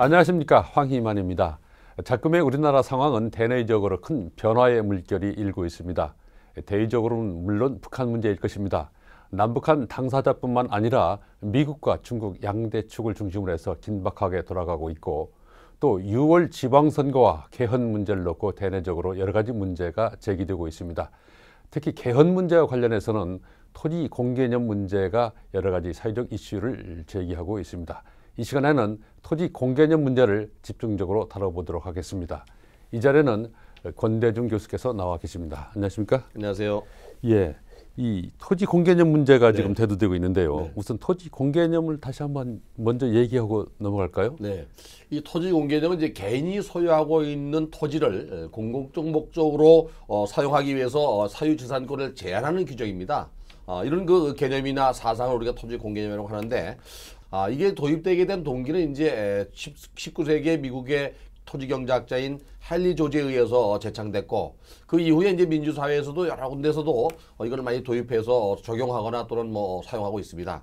안녕하십니까, 황희만입니다. 작금의 우리나라 상황은 대내적으로 큰 변화의 물결이 일고 있습니다. 대외적으로는 물론 북한 문제일 것입니다. 남북한 당사자뿐만 아니라 미국과 중국 양대 축을 중심으로 해서 긴박하게 돌아가고 있고, 또 6월 지방선거와 개헌 문제를 놓고 대내적으로 여러 가지 문제가 제기되고 있습니다. 특히 개헌 문제와 관련해서는 토지 공개념 문제가 여러 가지 사회적 이슈를 제기하고 있습니다. 이 시간에는 토지 공개념 문제를 집중적으로 다뤄보도록 하겠습니다. 이 자리에는 권대중 교수께서 나와 계십니다. 안녕하십니까? 안녕하세요. 예, 이 토지 공개념 문제가 네. 지금 대두되고 있는데요. 네. 우선 토지 공개념을 다시 한번 먼저 얘기하고 넘어갈까요? 네, 이 토지 공개념은 이제 개인이 소유하고 있는 토지를 공공적 목적으로 사용하기 위해서 사유재산권을 제한하는 규정입니다. 이런 그 개념이나 사상을 우리가 토지 공개념이라고 하는데, 이게 도입되게 된 동기는 이제 19세기의 미국의 토지경제학자인 헨리 조지에 의해서 제창됐고, 그 이후에 이제 민주사회에서도 여러 군데서도 이걸 많이 도입해서 적용하거나 또는 뭐 사용하고 있습니다.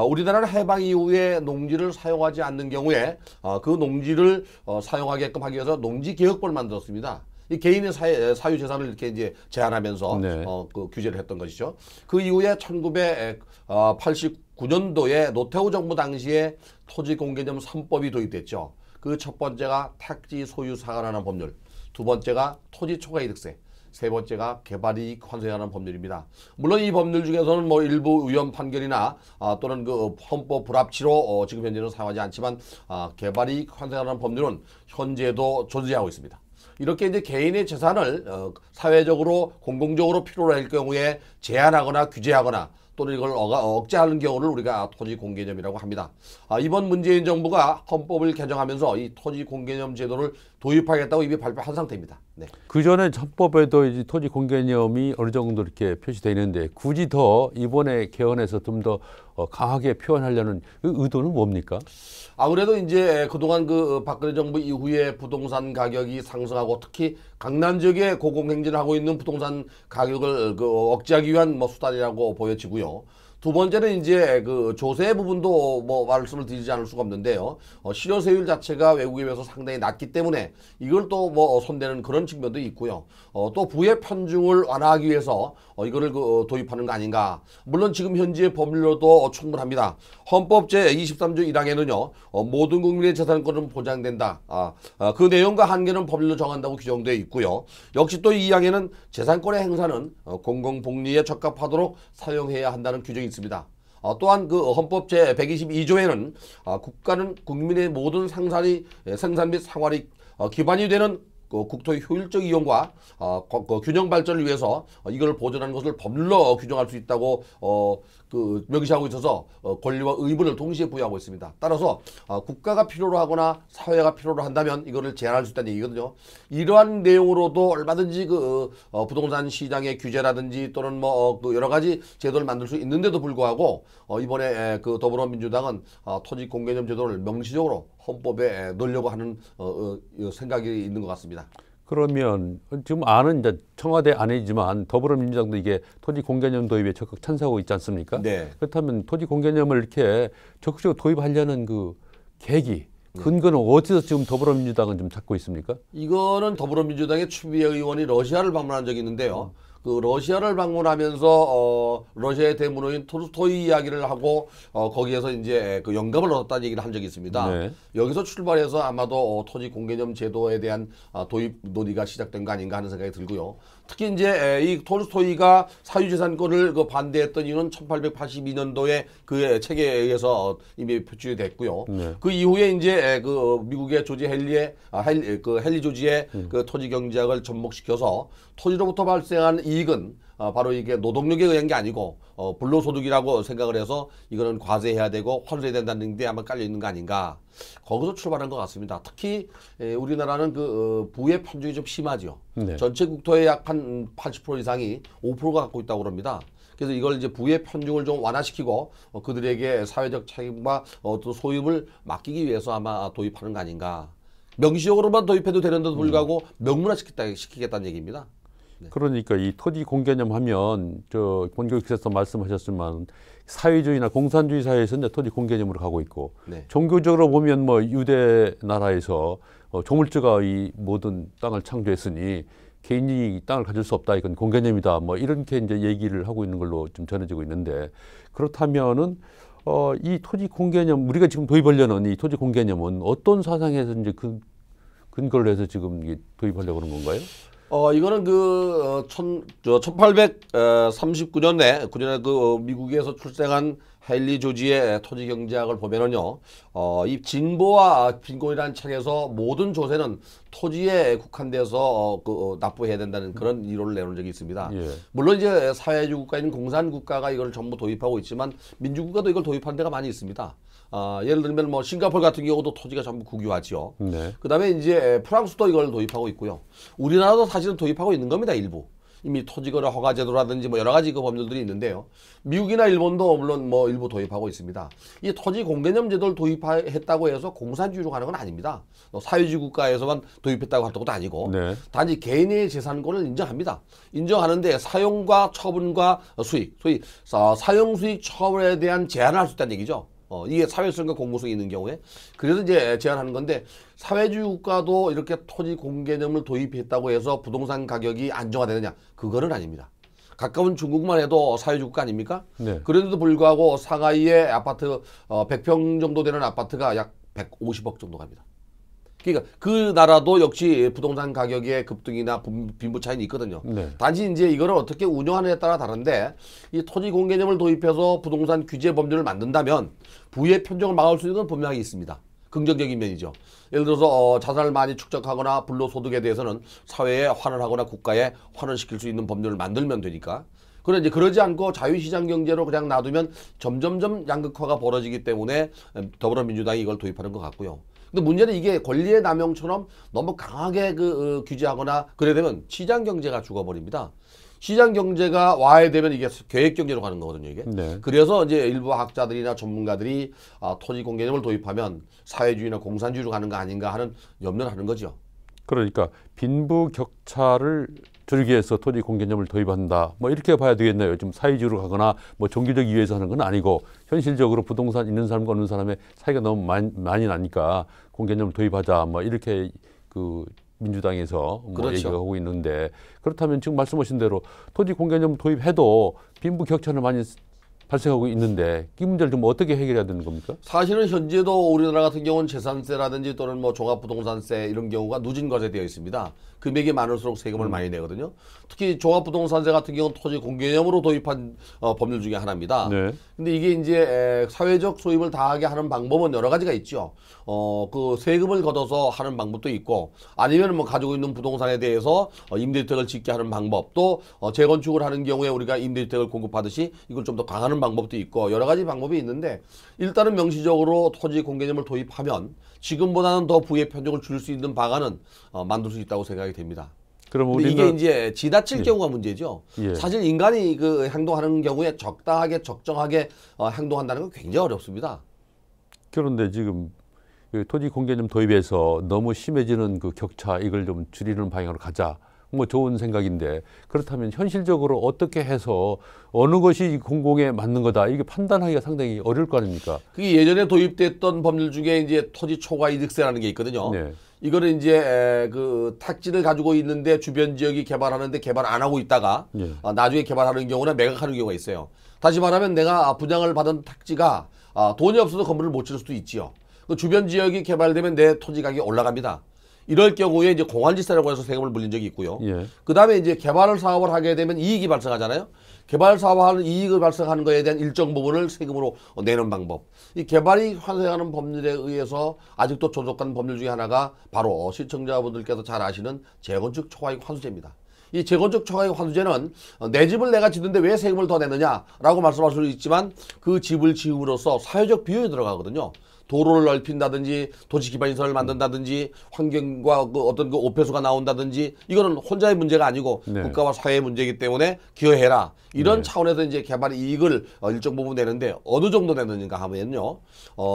우리나라는 해방 이후에 농지를 사용하지 않는 경우에 그 농지를 사용하게끔 하기 위해서 농지개혁법을 만들었습니다. 이 개인의 사유 재산을 이렇게 이제 제한하면서 네. 그 규제를 했던 것이죠. 그 이후에 1989년도에 노태우 정부 당시에 토지공개념 3법이 도입됐죠. 그 첫 번째가 택지 소유 상한하는 법률, 두 번째가 토지 초과이득세, 세 번째가 개발이익 환수하는 법률입니다. 물론 이 법률 중에서는 뭐 일부 위헌 판결이나 또는 그 헌법 불합치로 지금 현재는 사용하지 않지만 개발이익 환수하는 법률은 현재도 존재하고 있습니다. 이렇게 이제 개인의 재산을 사회적으로 공공적으로 필요로 할 경우에 제한하거나 규제하거나 또는 이걸 억제하는 경우를 우리가 토지 공개념이라고 합니다. 이번 문재인 정부가 헌법을 개정하면서 이 토지 공개념 제도를 도입하겠다고 이미 발표한 상태입니다. 네. 그 전에 헌법에도 이제 토지 공개념이 어느 정도 이렇게 표시되어 있는데, 굳이 더 이번에 개헌해서 좀 더 강하게 표현하려는 그 의도는 뭡니까? 아무래도 이제 그동안 그 박근혜 정부 이후에 부동산 가격이 상승하고, 특히 강남 지역에 고공행진을 하고 있는 부동산 가격을 억제하기 위한 뭐 수단이라고 보여지고요. 두 번째는 이제 그 조세 부분도 뭐 말씀을 드리지 않을 수가 없는데요. 실효세율 자체가 외국에 비해서 상당히 낮기 때문에 이걸 또 뭐 손대는 그런 측면도 있고요. 또 부의 편중을 완화하기 위해서 이거를 도입하는 거 아닌가. 물론 지금 현재 법률로도 충분합니다. 헌법 제23조 1항에는요. 모든 국민의 재산권은 보장된다. 그 내용과 한계는 법률로 정한다고 규정되어 있고요. 역시 또 이 2항에는 재산권의 행사는 공공복리에 적합하도록 사용해야 한다는 규정이 있습니다. 또한 그 헌법 제122조에는 국가는 국민의 모든 생산 및 생활이 기반이 되는 국토의 효율적 이용과 균형 발전을 위해서 이걸 보존하는 것을 법률로 규정할 수 있다고 명시하고 있어서 권리와 의무를 동시에 부여하고 있습니다. 따라서 국가가 필요로 하거나 사회가 필요로 한다면 이거를 제한할 수 있다는 얘기거든요. 이러한 내용으로도 얼마든지 부동산 시장의 규제라든지 또는 뭐 여러 가지 제도를 만들 수 있는데도 불구하고 이번에 더불어민주당은 토지 공개념 제도를 명시적으로 헌법에 넣으려고 하는 생각이 있는 것 같습니다. 그러면 지금 안은 이제 청와대 안이지만 더불어민주당도 이게 토지 공개념 도입에 적극 찬성하고 있지 않습니까? 네. 그렇다면 토지 공개념을 이렇게 적극적으로 도입하려는 그 계기, 근거는 어디서 지금 더불어민주당은 좀 찾고 있습니까? 이거는 더불어민주당의 추미애 의원이 러시아를 방문한 적이 있는데요. 그 러시아를 방문하면서 러시아의 대문호인 톨스토이 이야기를 하고 거기에서 이제 그 영감을 얻었다는 얘기를 한 적이 있습니다. 네. 여기서 출발해서 아마도 토지 공개념 제도에 대한 도입 논의가 시작된 거 아닌가 하는 생각이 들고요. 특히 이제 이 톨스토이가 사유재산권을 반대했던 이유는 1882년도에 그의 책에 의해서 이미 표출이 됐고요. 네. 그 이후에 이제 미국의 조지 헨리 조지의 그 토지 경제학을 접목시켜서 토지로부터 발생한 이익은 바로 이게 노동력에 의한 게 아니고 불로소득이라고 생각을 해서 이거는 과세해야 되고 환수해야 된다는 데 아마 깔려 있는 거 아닌가. 거기서 출발한 것 같습니다. 특히 우리나라는 부의 편중이 좀 심하죠. 네. 전체 국토의 약 한 80% 이상이 5%가 갖고 있다고 그럽니다. 그래서 이걸 이제 부의 편중을 좀 완화시키고 그들에게 사회적 책임과 또 소임을 맡기기 위해서 아마 도입하는 거 아닌가. 명시적으로만 도입해도 되는데도 불구하고 명문화시키겠다는 얘기입니다. 그러니까 이 토지 공개념 하면 저 본교육에서 말씀하셨지만 사회주의나 공산주의 사회에서 이제 토지 공개념으로 가고 있고 네. 종교적으로 보면 뭐 유대 나라에서 조물주가 이 모든 땅을 창조했으니 개인이 땅을 가질 수 없다 이건 공개념이다 뭐 이렇게 이제 얘기를 하고 있는 걸로 좀 전해지고 있는데 그렇다면은 이 토지 공개념 우리가 지금 도입하려는 이 토지 공개념은 어떤 사상에서 이제 근거를 해서 지금 이게 도입하려고 그런 건가요? 이거는 1839년에 미국에서 출생한 헨리 조지의 토지 경제학을 보면은요, 이 진보와 빈곤이라는 책에서 모든 조세는 토지에 국한돼서 납부해야 된다는 그런 이론을 내놓은 적이 있습니다. 예. 물론 이제 사회주의 국가인 공산 국가가 이걸 전부 도입하고 있지만 민주국가도 이걸 도입하는 데가 많이 있습니다. 예를 들면 뭐 싱가포르 같은 경우도 토지가 전부 국유화지요. 네. 그다음에 이제 프랑스도 이걸 도입하고 있고요. 우리나라도 사실은 도입하고 있는 겁니다. 일부. 이미 토지거래 허가제도라든지 뭐 여러 가지 그 법률들이 있는데요. 미국이나 일본도 물론 뭐 일부 도입하고 있습니다. 이 토지 공개념 제도를 도입했다고 해서 공산주의로 가는 건 아닙니다. 사회주의 국가에서만 도입했다고 할 것도 아니고 네. 단지 개인의 재산권을 인정합니다. 인정하는데 사용과 처분과 수익, 소위 사용 수익 처분에 대한 제한을 할 수 있다는 얘기죠. 이게 사회성과 공무성이 있는 경우에 그래서 이제 제한하는 건데 사회주의 국가도 이렇게 토지 공개념을 도입했다고 해서 부동산 가격이 안정화되느냐 그거는 아닙니다. 가까운 중국만 해도 사회주의 국가 아닙니까? 네. 그런데도 불구하고 상하이의 아파트 100평 정도 되는 아파트가 약 150억 정도 갑니다. 그러니까 그 나라도 역시 부동산 가격의 급등이나 빈부 차이는 있거든요. 네. 단지 이제 이거를 어떻게 운영하느냐에 따라 다른데 이 토지 공개념을 도입해서 부동산 규제 법률을 만든다면 부의 편중을 막을 수 있는 건 분명히 있습니다. 긍정적인 면이죠. 예를 들어서 자산을 많이 축적하거나 불로소득에 대해서는 사회에 환원하거나 국가에 환원시킬 수 있는 법률을 만들면 되니까. 그런데 이제 그러지 않고 자유시장 경제로 그냥 놔두면 점점점 양극화가 벌어지기 때문에 더불어민주당이 이걸 도입하는 것 같고요. 근데 문제는 이게 권리의 남용처럼 너무 강하게 규제하거나 그래 되면 시장 경제가 죽어버립니다. 시장 경제가 와야 되면 이게 계획 경제로 가는 거거든요, 이게. 네. 그래서 이제 일부 학자들이나 전문가들이 토지 공개념을 도입하면 사회주의나 공산주의로 가는 거 아닌가 하는 염려를 하는 거죠. 그러니까 빈부 격차를 줄이기 위해서 토지 공개념을 도입한다. 뭐 이렇게 봐야 되겠네요. 좀 사회주의로 가거나 뭐 종교적 이유에서 하는 건 아니고 현실적으로 부동산 있는 사람과 없는 사람의 차이가 너무 많이 나니까 공개념을 도입하자. 뭐 이렇게 민주당에서 뭐 그렇죠. 얘기가 하고 있는데 그렇다면 지금 말씀하신 대로 토지 공개념 도입해도 빈부 격차는 많이 발생하고 있는데 이 문제를 좀 어떻게 해결해야 되는 겁니까? 사실은 현재도 우리나라 같은 경우는 재산세라든지 또는 뭐 종합부동산세 이런 경우가 누진과세되어 있습니다. 금액이 많을수록 세금을 많이 내거든요. 특히 종합부동산세 같은 경우는 토지 공개념으로 도입한 법률 중에 하나입니다. 네. 근데 이게 이제 사회적 소임을 다하게 하는 방법은 여러 가지가 있죠. 그 세금을 걷어서 하는 방법도 있고 아니면 뭐 가지고 있는 부동산에 대해서 임대주택을 짓게 하는 방법 또 재건축을 하는 경우에 우리가 임대주택을 공급하듯이 이걸 좀 더 강화하는 방법도 있고 여러 가지 방법이 있는데 일단은 명시적으로 토지 공개념을 도입하면 지금보다는 더 부의 편중을 줄 수 있는 방안은 만들 수 있다고 생각이 됩니다. 그럼 근데 이게 이제 지나칠 예. 경우가 문제죠. 예. 사실 인간이 행동하는 경우에 적당하게 적정하게 행동한다는 건 굉장히 어렵습니다. 그런데 지금 토지 공개념 도입에서 너무 심해지는 그 격차 이걸 좀 줄이는 방향으로 가자. 뭐 좋은 생각인데 그렇다면 현실적으로 어떻게 해서 어느 것이 공공에 맞는 거다 이게 판단하기가 상당히 어려울 거 아닙니까? 그게 예전에 도입됐던 법률 중에 이제 토지 초과 이득세라는 게 있거든요. 네. 이거는 이제 택지를 가지고 있는데 주변 지역이 개발하는데 개발 안 하고 있다가 예. 나중에 개발하는 경우나 매각하는 경우가 있어요. 다시 말하면 내가 분양을 받은 택지가 돈이 없어서 건물을 못 지을 수도 있지요. 그 주변 지역이 개발되면 내 토지 가격이 올라갑니다. 이럴 경우에 이제 공환지세라고 해서 세금을 물린 적이 있고요. 예. 그 다음에 이제 개발 사업을 하게 되면 이익이 발생하잖아요. 개발 사업하는 이익을 발생하는 것에 대한 일정 부분을 세금으로 내는 방법. 이 개발이 환수하는 법률에 의해서 아직도 조속한 법률 중에 하나가 바로 시청자분들께서 잘 아시는 재건축 초과이익 환수제입니다. 이 재건축 초과이익 환수제는 내 집을 내가 짓는데 왜 세금을 더 내느냐라고 말씀할 수 있지만 그 집을 지음으로써 사회적 비용이 들어가거든요. 도로를 넓힌다든지 도시 기반 시설을 만든다든지 환경과 그 어떤 그 오폐수가 나온다든지 이거는 혼자의 문제가 아니고 네. 국가와 사회의 문제이기 때문에 기여해라. 이런 차원에서 이제 개발 이익을 일정 부분 내는데 어느 정도 내느냐 하면요.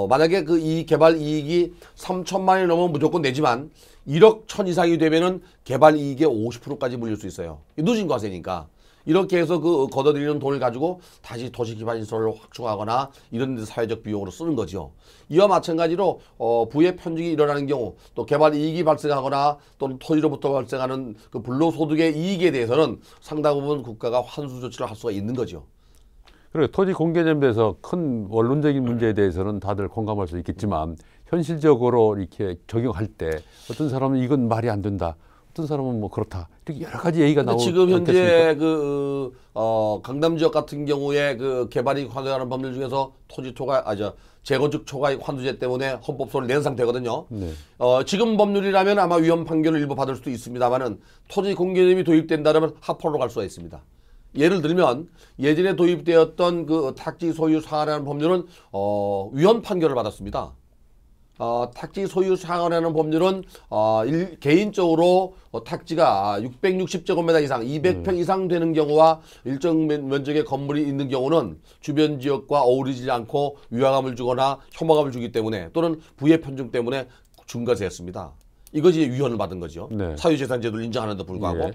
만약에 그 이 개발 이익이 3천만 원이 넘으면 무조건 내지만 1억 천 이상이 되면은 개발 이익의 50%까지 물릴 수 있어요. 누진 과세니까. 이렇게 해서 그 걷어들이는 돈을 가지고 다시 도시 기반 시설을 확충하거나 이런 데 사회적 비용으로 쓰는 거죠. 이와 마찬가지로 부의 편중이 일어나는 경우 또 개발 이익이 발생하거나 또는 토지로부터 발생하는 그 불로소득의 이익에 대해서는 상당 부분 국가가 환수 조치를 할 수가 있는 거죠. 그리고 토지 공개념에 대해서 큰 원론적인 문제에 대해서는 다들 공감할 수 있겠지만 현실적으로 이렇게 적용할 때 어떤 사람은 이건 말이 안 된다. 어떤 사람은 뭐 그렇다. 이렇게 여러 가지 얘기가 나오지 지금 현재 않겠습니까? 강남 지역 같은 경우에 그 개발이 환수하는 법률 중에서 토지 초과 재건축 초과이익 환수제 때문에 헌법소를 낸 상태거든요. 네. 지금 법률이라면 아마 위헌 판결을 일부 받을 수도 있습니다만은 토지 공개념이 도입된다면 합헌으로 갈 수가 있습니다. 예를 들면 예전에 도입되었던 그 택지 소유 상한하는 법률은 위헌 판결을 받았습니다. 택지 소유 상한하는 법률은 개인적으로 택지가 660제곱미터 이상, 200평 이상 되는 경우와 일정 면적의 건물이 있는 경우는 주변 지역과 어우러지지 않고 위화감을 주거나 혐오감을 주기 때문에 또는 부의 편중 때문에 중과세였습니다. 이것이 위헌을 받은 거죠. 네. 사유재산제도를 인정하는데 불구하고. 예.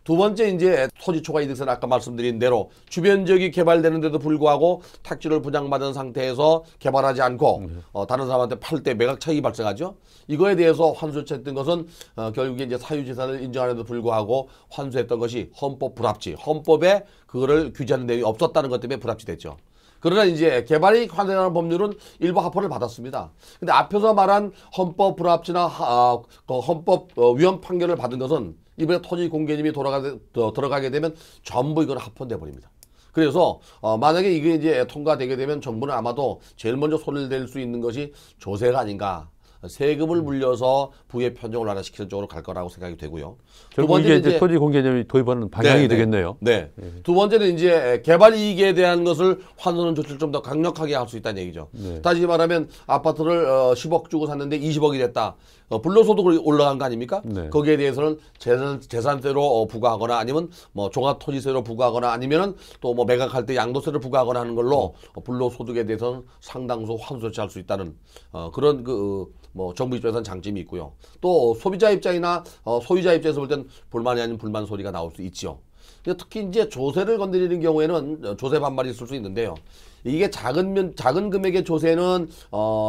두 번째 이제 토지 초과 이득세는 아까 말씀드린 대로 주변 지역이 개발되는데도 불구하고 택지를 분양받은 상태에서 개발하지 않고 다른 사람한테 팔 때 매각 차익이 발생하죠. 이거에 대해서 환수했던 것은 결국에 이제 사유재산을 인정하는데도 불구하고 환수했던 것이 헌법 불합치, 헌법에 그거를 규제하는 내용이 없었다는 것 때문에 불합치됐죠. 그러나 이제 개발이익 환수하는 법률은 일부 합헌을 받았습니다. 근데 앞에서 말한 헌법 불합치나 헌법 위헌 판결을 받은 것은 이번에 토지 공개념이 들어가게 되면 전부 이건 합헌돼 버립니다. 그래서 만약에 이게 이제 통과되게 되면 정부는 아마도 제일 먼저 손을 댈 수 있는 것이 조세가 아닌가. 세금을 물려서 부의 편중을 완화시키는 쪽으로 갈 거라고 생각이 되고요. 결국 이게 이제 토지 공개념이 도입하는 방향이 되겠네요. 네. 두 번째는 이제 개발 이익에 대한 것을 환수하는 조치를 좀 더 강력하게 할 수 있다는 얘기죠. 네. 다시 말하면 아파트를 10억 주고 샀는데 20억이 됐다. 불로소득이 올라간 거 아닙니까? 네. 거기에 대해서는 재산세로 부과하거나 아니면 뭐 종합토지세로 부과하거나 아니면은 또 뭐 매각할 때 양도세를 부과하거나 하는 걸로 불로소득에 대해서는 상당수 환수 조치할 수 있다는 그런 뭐 정부 입장에서는 장점이 있고요. 또 소비자 입장이나 소유자 입장에서 볼 땐 불만이 아닌 불만 소리가 나올 수 있죠. 특히 이제 조세를 건드리는 경우에는 조세 반발이 있을 수 있는데요. 이게 작은 금액의 조세는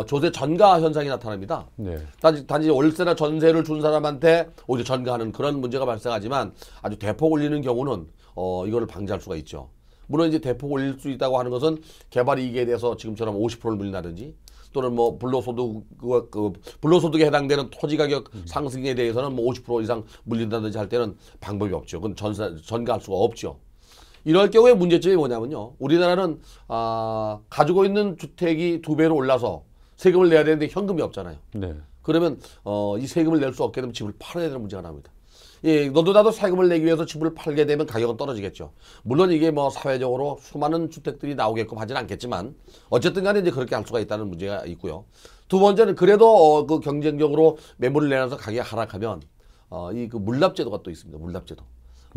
조세 전가 현상이 나타납니다. 네. 단지 월세나 전세를 준 사람한테 오히려 전가하는 그런 문제가 발생하지만 아주 대폭 올리는 경우는 이거를 방지할 수가 있죠. 물론 이제 대폭 올릴 수 있다고 하는 것은 개발 이익에 대해서 지금처럼 50%를 물린다든지 또는 뭐 불로소득에 해당되는 토지 가격 상승에 대해서는 뭐 50% 이상 물린다든지 할 때는 방법이 없죠. 그건 전가할 수가 없죠. 이럴 경우에 문제점이 뭐냐면요. 우리나라는 가지고 있는 주택이 2배로 올라서 세금을 내야 되는데 현금이 없잖아요. 네. 그러면 이 세금을 낼 수 없게 되면 집을 팔아야 되는 문제가 나옵니다. 예, 너도 나도 세금을 내기 위해서 집을 팔게 되면 가격은 떨어지겠죠. 물론 이게 뭐 사회적으로 수많은 주택들이 나오게끔 하진 않겠지만 어쨌든 간에 이제 그렇게 할 수가 있다는 문제가 있고요. 두 번째는 그래도 그 경쟁적으로 매물을 내놔서 가격이 하락하면 이 그 물납제도가 또 있습니다. 물납제도.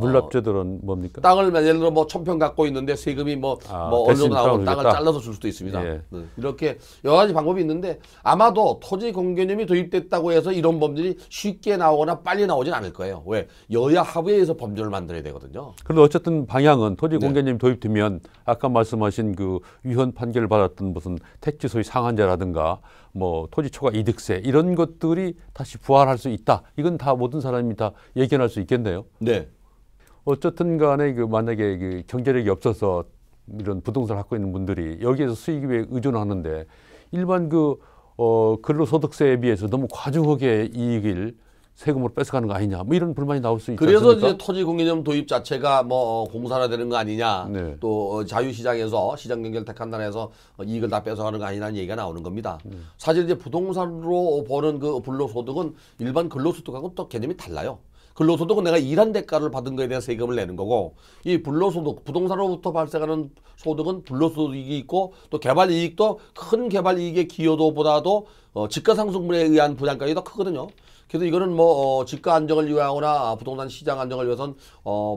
물납제도는 뭡니까? 땅을 예를 들어 뭐 1000평 갖고 있는데 세금이 뭐 어느 정도 나오면 땅을 잘라서 줄 수도 있습니다. 예. 네. 이렇게 여러 가지 방법이 있는데 아마도 토지 공개념이 도입됐다고 해서 이런 법률이 쉽게 나오거나 빨리 나오진 않을 거예요. 왜? 여야 합의해서 법률을 만들어야 되거든요. 그런데 어쨌든 방향은 토지 공개념이 도입되면 아까 말씀하신 그 위헌 판결을 받았던 무슨 택지 소유 상한제라든가 뭐 토지 초과 이득세 이런 것들이 다시 부활할 수 있다. 이건 다 모든 사람이 다 예견할 수 있겠네요. 네. 어쨌든 간에 그 만약에 그 경제력이 없어서 이런 부동산을 갖고 있는 분들이 여기에서 수익에 의존하는데 일반 근로소득세에 비해서 너무 과중하게 이익을 세금으로 뺏어가는 거 아니냐 뭐 이런 불만이 나올 수 있지 그래서 않습니까? 이제 토지 공개념 도입 자체가 뭐 공산화되는 거 아니냐 네. 또 자유시장에서 시장 경제를 택한 나라에서 이익을 다 뺏어가는 거 아니냐는 얘기가 나오는 겁니다. 사실 이제 부동산으로 버는 그 불로소득은 일반 근로소득하고 또 개념이 달라요. 근로소득은 내가 일한 대가를 받은 거에 대한 세금을 내는 거고, 이 불로소득, 부동산으로부터 발생하는 소득은 불로소득이 있고, 또 개발이익도 큰 개발이익의 기여도보다도 집가상승분에 의한 부담가격이 더 크거든요. 그래서 이거는 뭐 집가 안정을 위하거나 부동산 시장 안정을 위해서는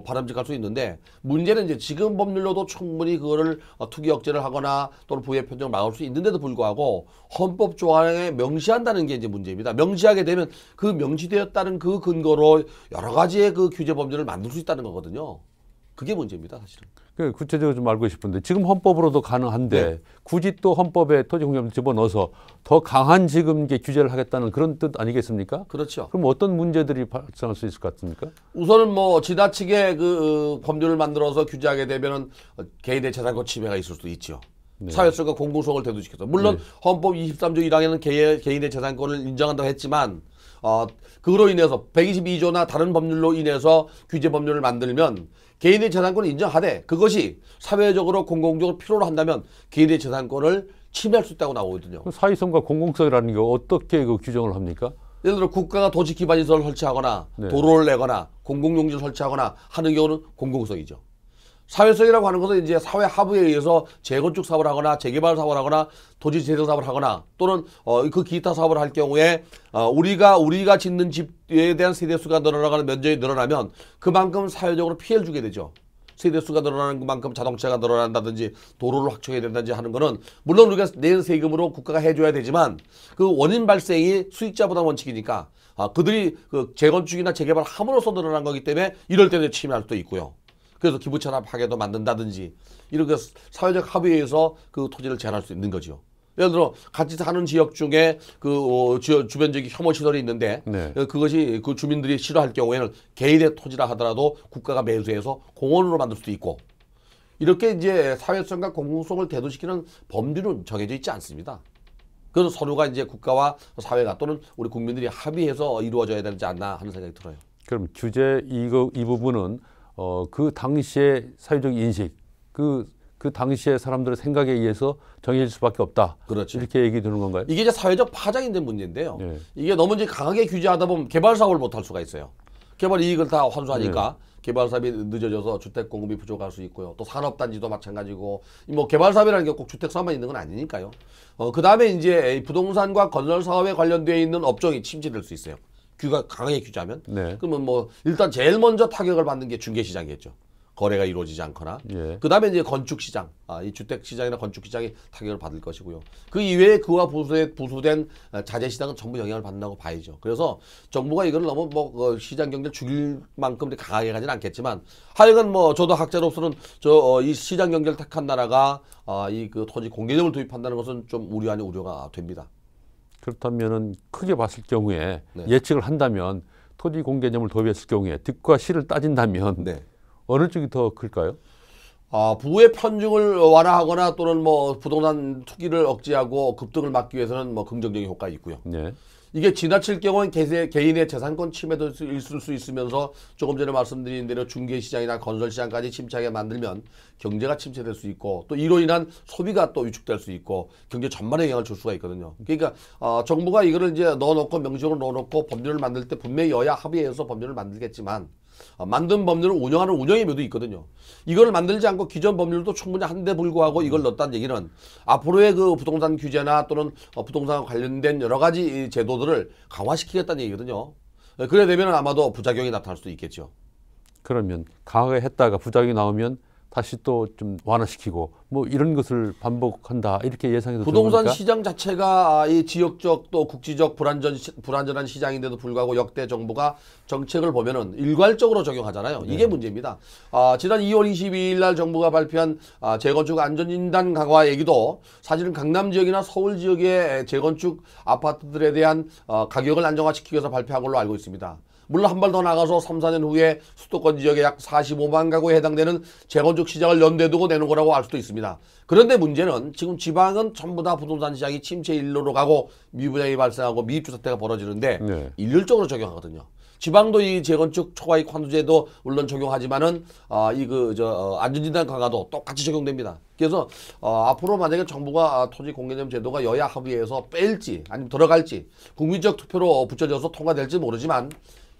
바람직할 수 있는데, 문제는 이제 지금 법률로도 충분히 그거를 투기 억제를 하거나 또는 부의 편중을 막을 수 있는데도 불구하고 헌법 조항에 명시한다는 게 이제 문제입니다. 명시하게 되면 그 명시되었다는 그 근거로 여러 가지의 그 규제 법률을 만들 수 있다는 거거든요. 그게 문제입니다, 사실은. 그 구체적으로 좀 알고 싶은데 지금 헌법으로도 가능한데 네. 굳이 또 헌법에 토지공개를 집어넣어서 더 강한 지금 이게 규제를 하겠다는 그런 뜻 아니겠습니까? 그렇죠. 그럼 어떤 문제들이 발생할 수 있을 것 같습니까? 우선은 뭐 지나치게 그 법률을 만들어서 규제하게 되면은 개인의 재산권 침해가 있을 수도 있죠. 네. 사회성과 공공성을 대두시켜서. 물론 네. 헌법 23조 1항에는 개인의 재산권을 인정한다고 했지만 그로 인해서 122조나 다른 법률로 인해서 규제 법률을 만들면 개인의 재산권을 인정하되 그것이 사회적으로 공공적으로 필요로 한다면 개인의 재산권을 침해할 수 있다고 나오거든요. 사회성과 공공성이라는 게 어떻게 그 규정을 합니까? 예를 들어 국가가 도시 기반 시설을 설치하거나 네. 도로를 내거나 공공용지를 설치하거나 하는 경우는 공공성이죠. 사회성이라고 하는 것은 이제 사회 하부에 의해서 재건축 사업을 하거나 재개발 사업을 하거나 토지 재생 사업을 하거나 또는 그 기타 사업을 할 경우에 우리가 짓는 집에 대한 세대수가 늘어나거나 면적이 늘어나면 그만큼 사회적으로 피해를 주게 되죠. 세대수가 늘어나는 그만큼 자동차가 늘어난다든지 도로를 확충해야 된다든지 하는 거는 물론 우리가 낸 세금으로 국가가 해줘야 되지만 그 원인 발생이 수익자보다 원칙이니까 그들이 그 재건축이나 재개발 함으로써 늘어난 거기 때문에 이럴 때는 침해할 수도 있고요. 그래서 기부천합 하게도 만든다든지 이렇게 사회적 합의에 의해서 그 토지를 제한할 수 있는 거죠. 예를 들어 같이 사는 지역 중에 그 주변 지역에 혐오 시설이 있는데 네. 그것이 그 주민들이 싫어할 경우에는 개인의 토지라 하더라도 국가가 매수해서 공원으로 만들 수도 있고 이렇게 이제 사회성과 공공성을 대두시키는 법률은 정해져 있지 않습니다. 그래서 서로가 이제 국가와 사회가 또는 우리 국민들이 합의해서 이루어져야 되지 않나 하는 생각이 들어요. 그럼 규제 이 부분은 그 당시의 사회적 인식, 그 당시의 사람들의 생각에 의해서 정해질 수밖에 없다. 그렇죠. 이렇게 얘기 드는 건가요? 이게 이제 사회적 파장인데 문제인데요. 네. 이게 너무 이제 강하게 규제하다 보면 개발 사업을 못 할 수가 있어요. 개발 이익을 다 환수하니까 개발 사업이 늦어져서 주택 공급이 부족할 수 있고요. 또 산업단지도 마찬가지고 뭐 개발 사업이라는 게 꼭 주택 사업만 있는 건 아니니까요. 그 다음에 이제 부동산과 건설 사업에 관련되어 있는 업종이 침체될 수 있어요. 강하게 규제하면. 네. 그러면 뭐 일단 제일 먼저 타격을 받는 게 중개시장이겠죠. 거래가 이루어지지 않거나. 예. 그 다음에 이제 건축시장, 이 주택시장이나 건축시장이 타격을 받을 것이고요. 그 이외에 그와 부수된 자재시장은 전부 영향을 받는다고 봐야죠. 그래서 정부가 이걸 너무 시장 경제를 죽일 만큼 강하게 가지는 않겠지만 하여간 뭐 저도 학자로서는 이 시장 경제를 택한 나라가 이 그 토지 공개념을 도입한다는 것은 좀 우려 아닌 우려가 됩니다. 그렇다면은 크게 봤을 경우에 네. 예측을 한다면 토지 공개념을 도입했을 경우에 득과 실을 따진다면 네. 어느 쪽이 더 클까요? 부의 편중을 완화하거나 또는 뭐 부동산 투기를 억제하고 급등을 막기 위해서는 뭐 긍정적인 효과가 있고요. 네. 이게 지나칠 경우는 개인의 재산권 침해도 있을 수 있으면서 조금 전에 말씀드린 대로 중개시장이나 건설시장까지 침체하게 만들면 경제가 침체될 수 있고 또 이로 인한 소비가 또 위축될 수 있고 경제 전반에 영향을 줄 수가 있거든요. 그러니까 정부가 이거를 이제 넣어놓고 명시적으로 넣어놓고 법률을 만들 때 분명히 여야 합의해서 법률을 만들겠지만 만든 법률을 운영하는 운영의 묘도 있거든요. 이걸 만들지 않고 기존 법률도 충분히 한데 불구하고 이걸 넣었다는 얘기는 앞으로의 그 부동산 규제나 또는 부동산 관련된 여러 가지 제도들을 강화시키겠다는 얘기거든요. 그래 되면 아마도 부작용이 나타날 수도 있겠죠. 그러면 강하게 했다가 부작용이 나오면 다시 또 좀 완화시키고 뭐 이런 것을 반복한다 이렇게 예상해도 부동산 좋습니까? 시장 자체가 이 지역적 또 국지적 불안전한 시장인데도 불구하고 역대 정부가 정책을 보면은 일괄적으로 적용하잖아요. 이게 문제입니다. 지난 2월 22일 날 정부가 발표한 재건축 안전진단 강화 얘기도 사실은 강남 지역이나 서울 지역의 재건축 아파트들에 대한 가격을 안정화시키기 위해서 발표한 걸로 알고 있습니다. 물론 한 발 더 나가서 3, 4년 후에 수도권 지역에 약 45만 가구에 해당되는 재건축 시장을 연대에 두고 내는 거라고 알 수도 있습니다. 그런데 문제는 지금 지방은 전부 다 부동산 시장이 침체 일로로 가고 미분양이 발생하고 미입주 사태가 벌어지는데 네. 일률적으로 적용하거든요. 지방도 이 재건축 초과이익 환수제도 물론 적용하지만은 안전진단 강화도 똑같이 적용됩니다. 그래서 앞으로 만약에 정부가 토지 공개념 제도가 여야 합의해서 뺄지 아니면 들어갈지 국민적 투표로 붙여져서 통과될지 모르지만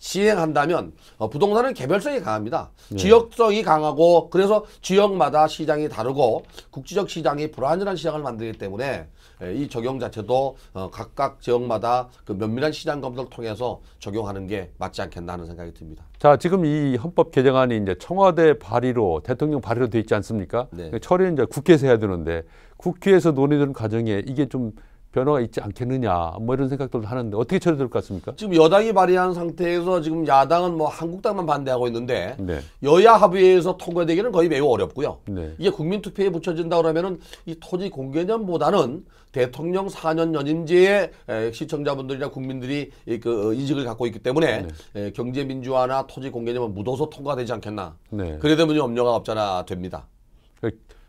시행한다면 부동산은 개별성이 강합니다. 지역성이 강하고 그래서 지역마다 시장이 다르고 국지적 시장이 불완전한 시장을 만들기 때문에 이 적용 자체도 각각 지역마다 그 면밀한 시장 검토를 통해서 적용하는 게 맞지 않겠나 하는 생각이 듭니다. 자, 지금 이 헌법 개정안이 이제 청와대 발의로 대통령 발의로 돼 있지 않습니까? 네. 처리는 이제 국회에서 해야 되는데 국회에서 논의되는 과정에 이게 좀 변화가 있지 않겠느냐 뭐 이런 생각들도 하는데 어떻게 처리될 것 같습니까? 지금 여당이 발의한 상태에서 지금 야당은 뭐 한국당만 반대하고 있는데 네. 여야 합의에서 통과되기는 거의 매우 어렵고요. 네. 이게 국민투표에 붙여진다 그러면은 이 토지 공개념보다는 대통령 4년 연임제에 시청자분들이나 국민들이 그 인식을 갖고 있기 때문에 경제 민주화나 토지 공개념은 묻어서 통과되지 않겠나. 네. 그래 되면 염려가 없잖아 됩니다.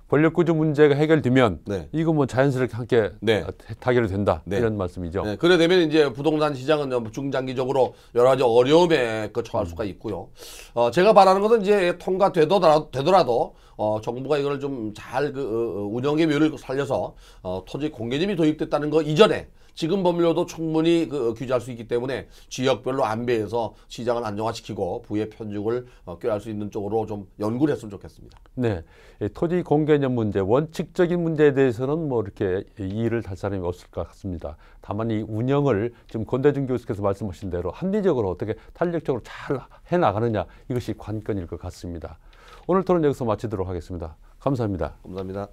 권력 구조 문제가 해결되면 네. 이거 뭐 자연스럽게 함께 네. 타결이 된다 네. 이런 말씀이죠. 네, 그래 되면 이제 부동산 시장은 중장기적으로 여러 가지 어려움에 처할 수가 있고요. 제가 바라는 것은 이제 통과되더라도 정부가 이걸 좀 잘 운영의 묘를 살려서 토지 공개념이 도입됐다는 거 이전에 지금 법률로도 충분히 규제할 수 있기 때문에 지역별로 안배해서 시장을 안정화시키고 부의 편중을 꾀할 수 있는 쪽으로 좀 연구를 했으면 좋겠습니다. 네, 토지 공개념 문제, 원칙적인 문제에 대해서는 뭐 이렇게 이의를 달 사람이 없을 것 같습니다. 다만 이 운영을 지금 권대중 교수께서 말씀하신 대로 합리적으로 어떻게 탄력적으로 잘 해나가느냐 이것이 관건일 것 같습니다. 오늘 토론 여기서 마치도록 하겠습니다. 감사합니다. 감사합니다.